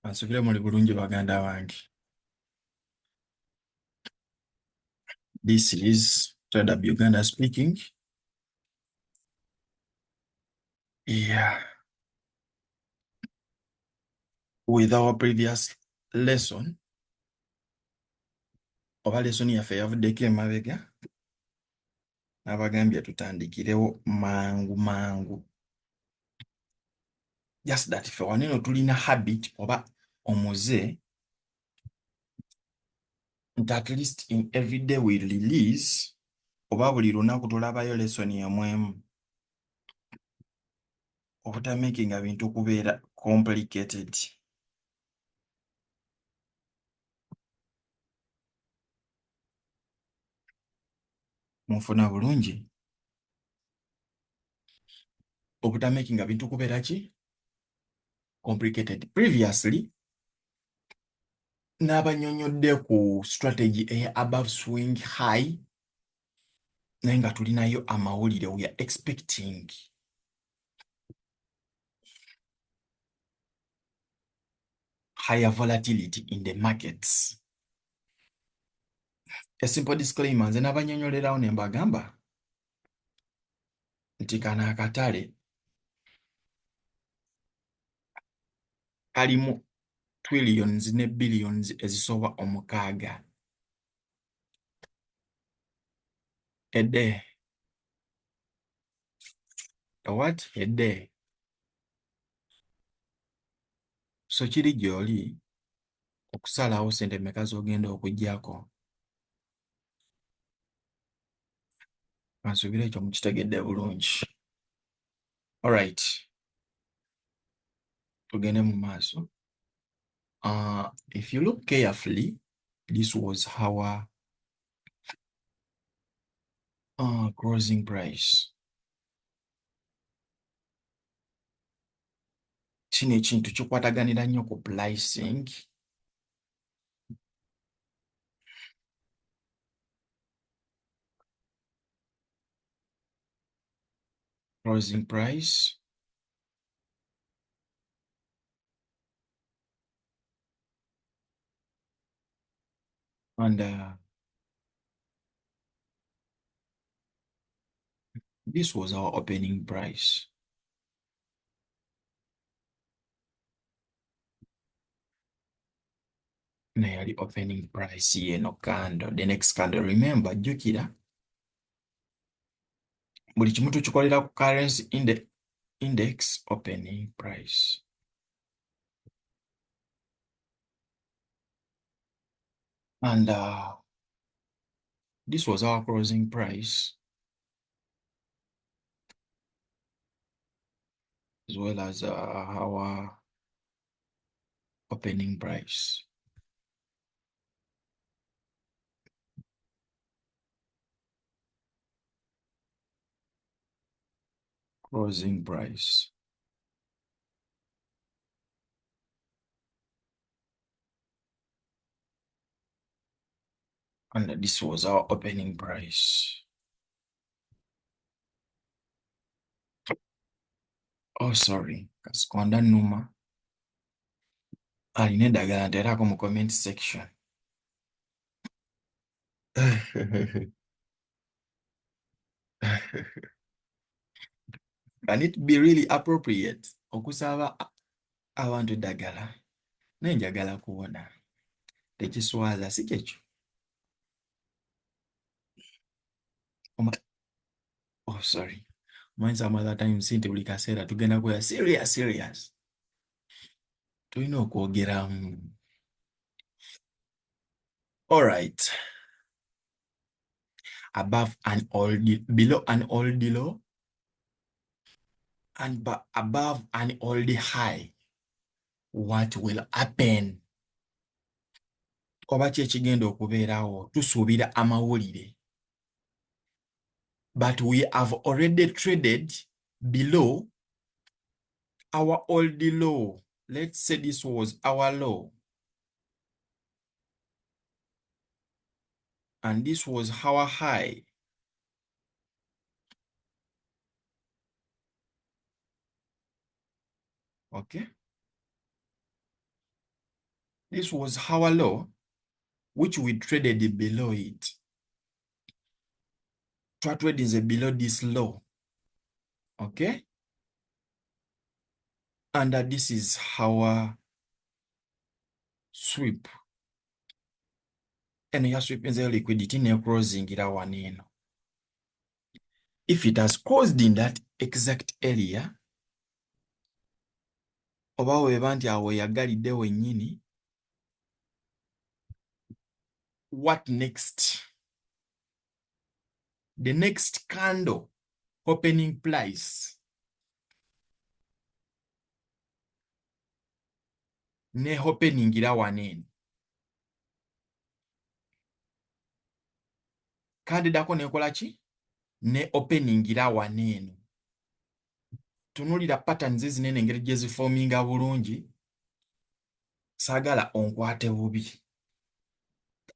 Bansubire muli bulungi baganda bange. This is Trader Uganda speaking. Yeah, with our previous lesson, oba lesson yaffe yavuddeko emabega, nabagambye tutandikirewo mangu. Just that ffe waneno tulina habit oba omuze nti at least in every day we release oba buli lunaku tulabayo lesson yemwemu obutamakinga bintu kubeera complicated. Munfuna bulungi obutamakinga bintu kubeera ki complicated. Previously n'abanyonyodde ku strategy eya above swing high naye nga tulinayo amawulire. We are expecting higher volatility in the markets. A simple disclaimer, nze n'abanyonyolerawo ne mbagamba nti kano akatale kalimu trillions ne billions ezisoba omukaaga a day. What? A day. So kiri gy'oli okusalawo sente mmeka z'ogenda okuggyako. Kansubire ekyo mukitegedde bulungi. All right. Tugende mu maaso. If you look carefully, this was our closing price. Kino ekintu kikwataganira nnyo ku pricing. Closing price. And this was our opening price. Nearly opening price yeno candle. The next candle, remember, jjukira buli kimu tukikolera ku currency index opening price. And this was our closing price, as well as our opening price. Closing price. And this was our opening price. Oh, sorry. Kasikonda Numa. Alina eddagala nteerako mu comment section. Can it be really appropriate okusaba abantu eddagala? Naye njagala kuwona. Tekiswaza si kyekyo. Oh, sorry. Mine some other times nti buli kaseera tugenda kuya serious. Tulina okwogeramu. All right. Above an old, below an old low, and above an old high. What will happen? Oba ki ekigenda okubeerawo? Tusuubira amawulire. But we have already traded below our old low. Let's say this was our low. And this was our high. Okay. This was our low, which we traded below it. Trade is below this low. Okay? And this is our sweep. And your sweep is a liquidity ne crossing ira waneno. If it has closed in that exact area, oba weba nti awo yagalidde wennyini, what next? The next candle opening price ne opening ira waneno. Kandi dako nekola ki? Ne opening ira waneno. Tunulira patterns ezinene engeri gye ziforminga bulungi, saagala onkwate bubi.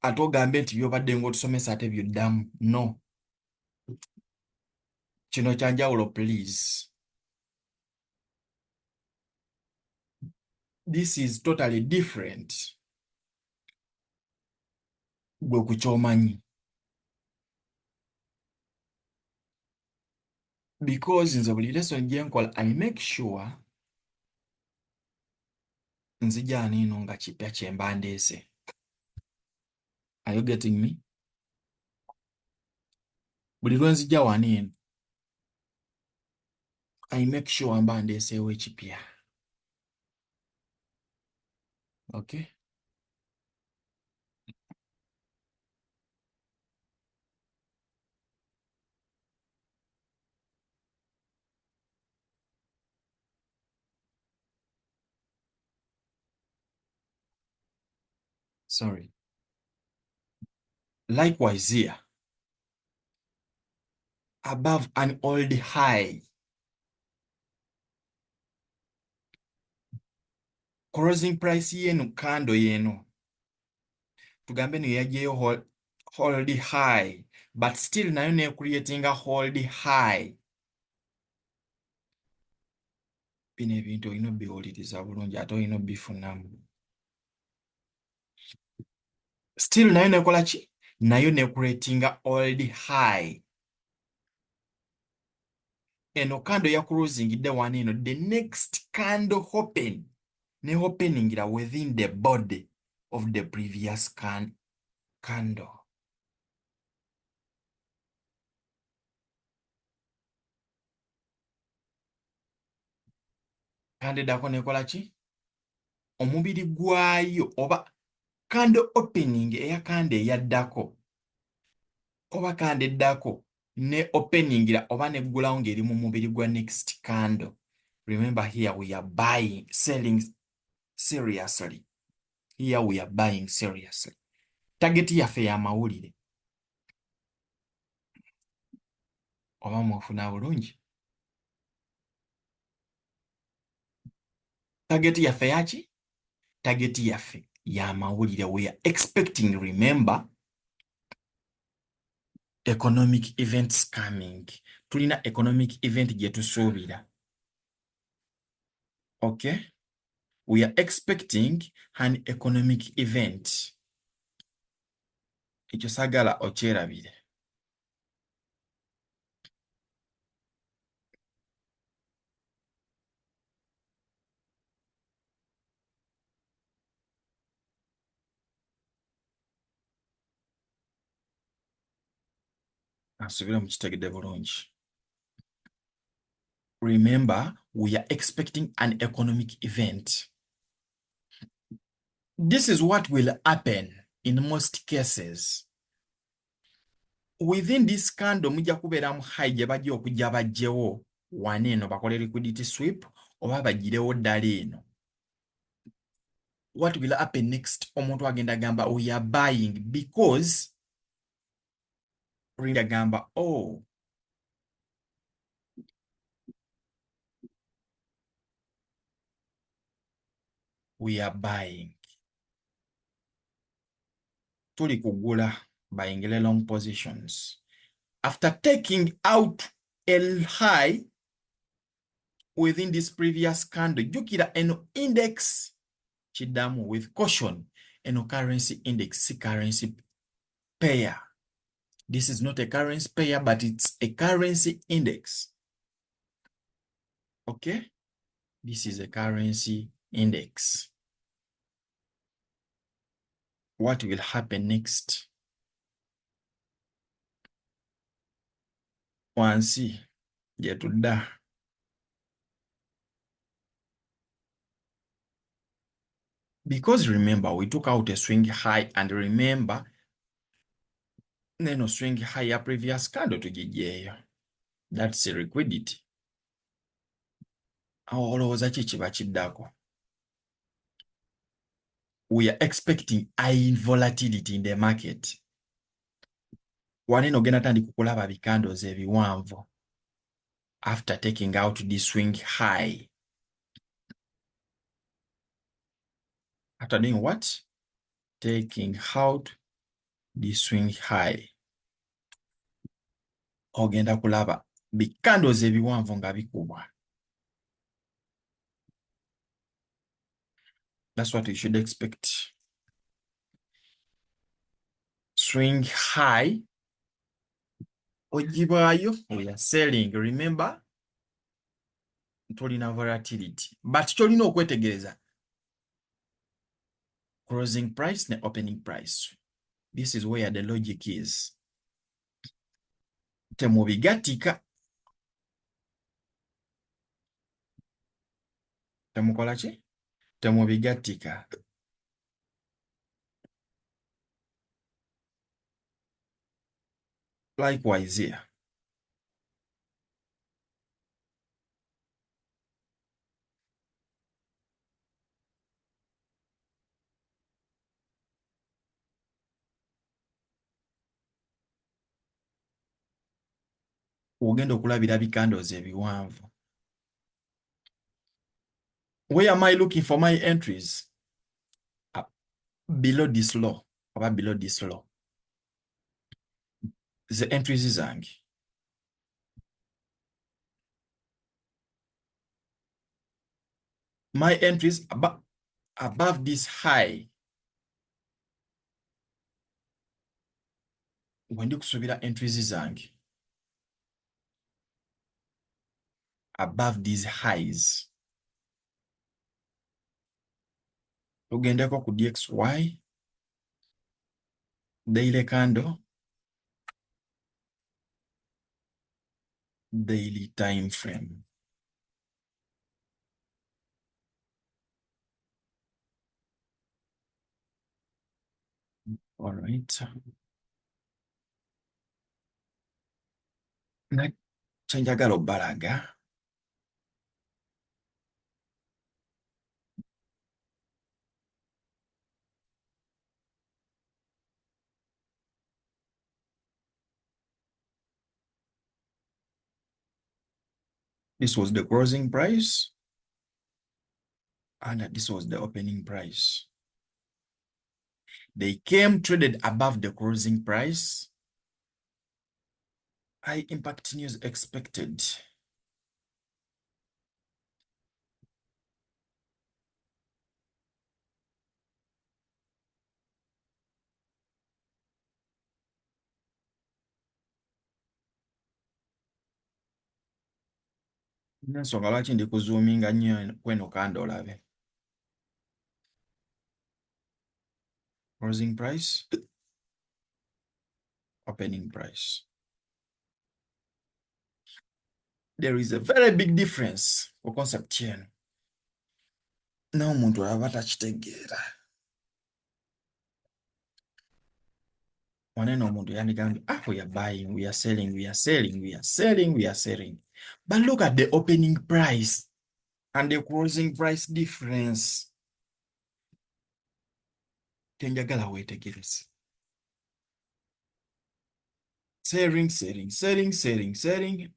Ate ogambe nti by'obadde ng'otusomesa ate by'oddamu. No. Kino kya njawulo please. This is totally different. Gwe ku ky'omanyi. Because nze buli lesson gye nkola, I make sure nzija aniino nga kipya kye mba ndeese. Are you getting me? Buli lwe nzija waniino, I make sure mba ndeeseewo ekipya. Okay? Sorry. Likewise here, above an old high, closing price yenu kando yenu, tugambe ni yajeyo hold high, but still nayo ne creating a hold high. Bino ebintu olina biwuliriza bulungi ate olina bifunamu. Still nayo nekola ki? Nayo ne creating a old high. Eno kando ya closing de one eno, the next candle open, ne opening ira within the body of the previous candle. Kande dako nekola ki? Omubiri gwayo oba candle opening eya kande eyaddako oba kande eddako ne opening ira oba ne ggulawo ng'eri mu mubiri gwa next candle. Remember here we are buying, selling seriously. Here we are buying seriously. Target yaffe ya mawulire. Oba mwafuna bulungi. Target yaffe yaki? Target yaffe ya mawulire. We are expecting, remember, economic events coming. Tulina economic event gye tusuubira. Okay? We are expecting an economic event. Ekyo saagala okyerabire. Nsubira mu kitegedde bulungi. Remember, we are expecting an economic event. This is what will happen in most cases. Within this candle, mujja kubeeramu high gye bajja okujja bajjewo wane eno bakole liquidity sweep oba bagirewo ddala eno. What will happen next? Omuntu agenda gamba we are buying because gamba oh, we are buying. Tuli kugula, buying long positions. After taking out a high within this previous candle, jukira eno index Kiddamu with caution. Eno currency index si currency pair. This is not a currency pair, but it's a currency index. Okay? This is a currency index. What will happen next? Wansi gye tudda. Because remember, we took out a swing high, and remember, neno swing high ya previous candle tugiggyeeyo. That's a liquidity. Awo olowooza ki kiba kiddako? We are expecting high volatility in the market. Waneno ogenda tandika okulaba bicandles ebiwanvu after taking out the swing high. After doing what? Taking out the swing high. Ogenda kulaba bicandles ebiwanvu nga bikubwa. That's what you should expect. Swing high. Ogibwayo, we are selling. Remember, tulina volatility. But kyolina okwetegereza. Closing price ne opening price. This is where the logic is. Temubigatika. Temukola ki? Temubigatika. Likewise here. Ogenda okulabira bicandles ebiwanvu. Where am I looking for my entries? Below this low. Oba below this low. The entries zange. My entries above this high. Wendi kusubira entries zange. Above these highs. Tugendeko ku DXY. Daily candle. Daily time frame. All right. Kyenjagala obbalaga. This was the closing price. And this was the opening price. They came traded above the closing price. High impact news expected. Nensonga lwaki ndi kuzoominga nnyo kweno kando olabe. Closing price, opening price. There is a very big difference ku concept yeno. N'omuntu alaba takitegeera. Waneno omuntu yandigambye, we are buying, we are selling, we are selling, we are selling, we are selling. But look at the opening price and the closing price difference. Tenjagala weetegereze. Selling, selling, selling, selling, selling.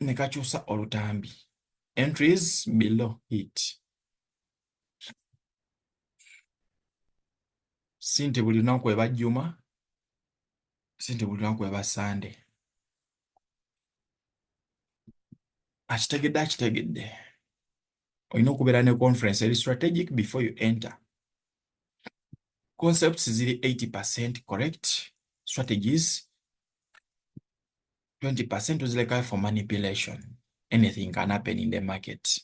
Nekakyusa olutambi. Entries below it. Sinte buli lunaku eba Juma. Sinte buli lunaku eba Sunday. Akitegedde. olina okubeera ne conference eri strategic before you enter. Concepts ziri 80% correct, strategies 20% uzilekayo for manipulation. Anything can happen in the market.